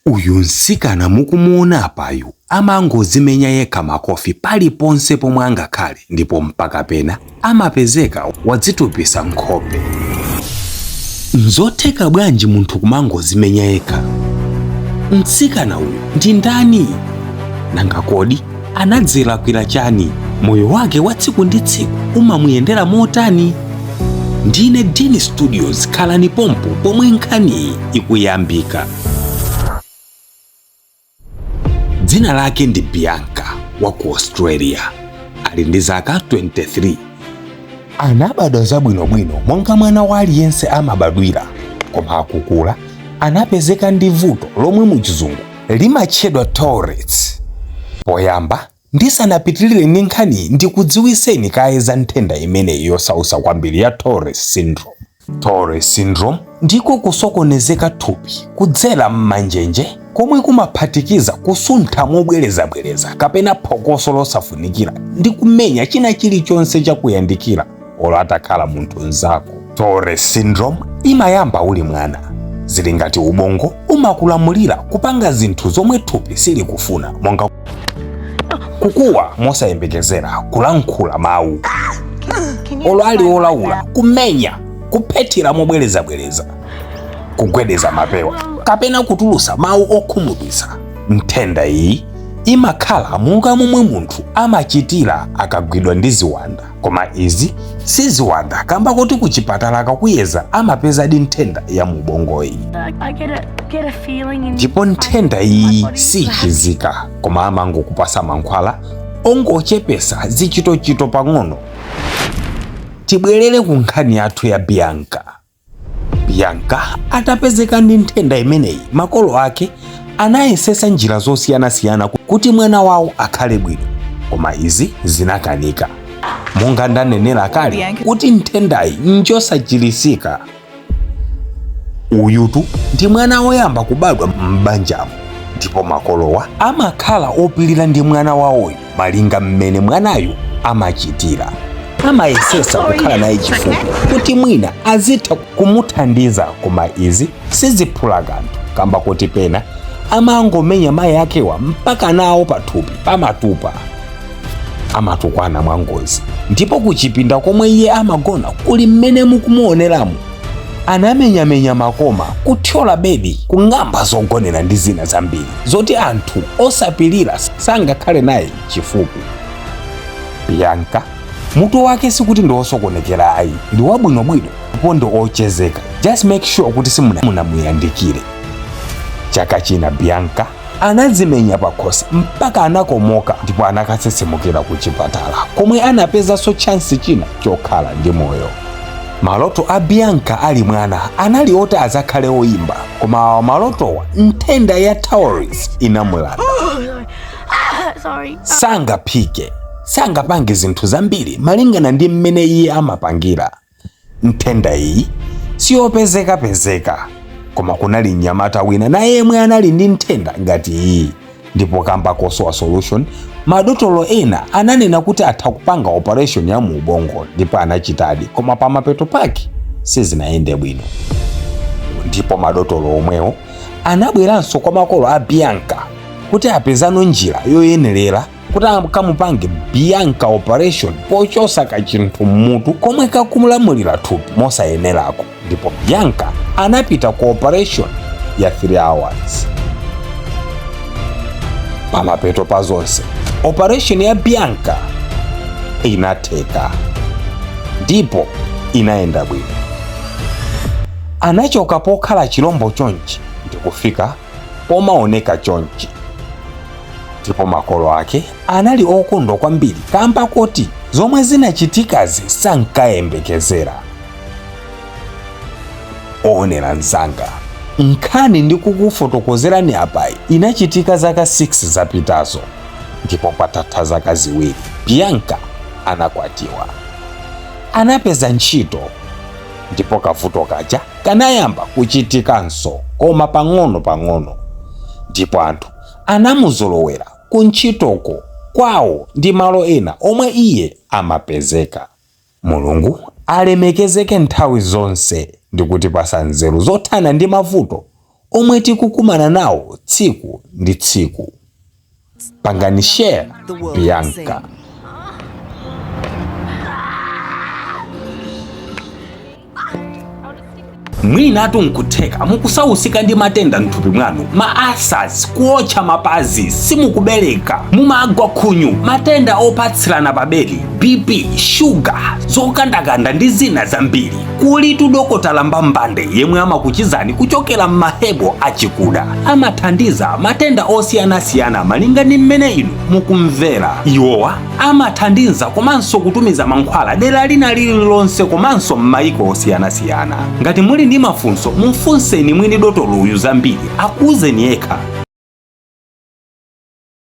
Uyu nsikana mukumuona apayu amangozimenya yekha makofi paliponse pomwe angakhale ndipo mpaka pena amapezeka wadzitupisa nkhope. Nzotheka bwanji munthu kumangozimenya yekha? Nsikana uyu ndi ndani? Nanga kodi anadzilakwira chani? Moyo wake wa tsiku ndi tsiku umamuyendera motani? Ndine Dini Studios, khalani pompo pomwe nkhani ikuyambika. Dzina lake ndi Bianca wa ku Australia. Ali ndi zaka 23. Anabadwa zabwinobwino monga mwana wa aliyense amabadwira, koma akukula anapezeka ndi vuto lomwe mu chizungu limatchedwa Tourette's. Poyamba ndisanapitilire ndi nkhani ndikudziwiseni kaye za nthenda imeneyi yosausa kwambiri ya Tourette's syndrome. Tourette's syndrome ndiko kusokonezeka thupi kudzera m'manjenje komwe kumaphatikiza kusuntha mobwerezabwereza kapena phokoso losafunikira ndi kumenya china chilichonse chakuyandikira olo atakhala munthu nzako. Tourette's syndrome imayamba uli mwana. Zili ngati ubongo umakulamulira kupanga zinthu zomwe thupi silikufuna, monga kukuwa mosayembekezera, kulankhula mawu olo ali olaula, kumenya, kuphethira mobwerezabwereza, kugwedeza mapewa kapena kutulusa mawu okhumudwitsa. Nthenda iyi imakhala monga momwe munthu amachitira akagwidwa ndi ziwanda, koma izi si ziwanda kamba kuti kuchipatala akakuyeza amapeza di nthenda ya mubongoyi. Ndipo nthenda iyi sichizika, koma amangokupasa mankhwala ongochepesa zichitochito pang'ono. Tibwerere ku nkhani yathu ya Bianca. Bianca atapezeka ndi nthenda imeneyi, makolo ake anayesesa njira zosiyanasiyana kuti mwana wawo akhale bwino, koma izi zinakanika. Monga ndanenera kale kuti nthendayi njosachilisika. Uyutu ndi mwana woyamba kubadwa m'banjamo, ndipo makolowa amakhala opilira ndi mwana wawoyo malinga mmene mwanayu amachitira. Amayesesa kukhala naye chifundo kuti mwina azitha kumuthandiza, koma izi siziphula kanthu kamba kuti pena amangomenya mayi akewa mpaka nawo pathupi pamatupa, amatukwana mwangozi. Ndipo kuchipinda komwe iye amagona kuli mmene mukumuoneramo anamenyamenya makoma, kuthyola bedi, kung'amba zogonera ndi zina zambiri zoti anthu osapilira sangakhale naye chifupi. Bianca mutu wake sikuti ndi osokonekera ayi, ndi wabwinobwino ndipo ndi ochezeka. Just make sure kuti simunamuyandikire. Chaka china Bianca anadzimenya pakhosi mpaka anakomoka, ndipo anakatsetsemukira ku chipatala komwe anapezanso chansi china chokhala ndi moyo. Maloto a Bianca ali mwana anali oti azakhale oyimba, koma malotowa nthenda ya Tourette's inamulanda. Sangaphike, sangapange zinthu zambiri malingana ndi mmene iye amapangira. Nthenda iyi siyopezeka, koma kunali mnyamata wina na yemwe anali ndi nthenda ngati iyi, ndipo kamba kosowa solution, madotolo ena ananena kuti atha kupanga operation ya mu ubongo, ndipo anachitadi, koma pamapeto pake sizinayende bwino. Ndipo madotolo omwewo anabweranso kwa makolo a Bianca kuti apezano njira yoyenerera kuti akamupange Bianca operation pochosa kachinthu mmutu komwe kakumulamulira thupi mosayenerako. Ndipo Bianca anapita ku operation ya 3 hours. Pamapeto pa zonse operation ya Bianca inatheka ndipo inayenda bwino. Anachoka pokhala chilombo chonchi ndikufika pomaoneka chonchi. Ndipo makolo ake anali okondwa kwambiri kamba kuti zomwe zinachitikazi sankayembekezera. Onera nzanga, nkhani ndikukufotokozerani apayi inachitika zaka 6 zapitazo, ndipo patatha zaka 2 Bianca anakwatiwa. Anapeza ntchito, ndipo kavuto kaja kanayamba kuchitikanso, koma pang'ono-pang'ono. Ndipo anthu anamuzolowera ku ntchitoko kwawo ndi malo ena omwe iye amapezeka. Mulungu alemekezeke nthawi zonse ndi kutipasa nzeru zothana ndi mavuto omwe tikukumana nawo tsiku ndi tsiku. Pangani share Bianca. Mwinatu nkutheka mukusausika ndi matenda mthupi mwanu, ulcers, kuotcha mapazi, simukubereka, mumagwa khunyu, matenda opatsirana pabeli, BP, sugar, zokandakanda ndi zina zambiri. Kulitu dokotala mbambande yemwe amakuchizani kuchokera m'mahebo achikuda. Amathandiza matenda osiyanasiyana malinga ndi mmene inu mukumvera. Iwowa amathandiza komanso kutumiza mankhwala dera lina lililonse komanso m'mayiko osiyanasiyana. Ngati muli ndi mafunso mufunseni mwini dotolo uyu zambiri akuwuzeni yekha.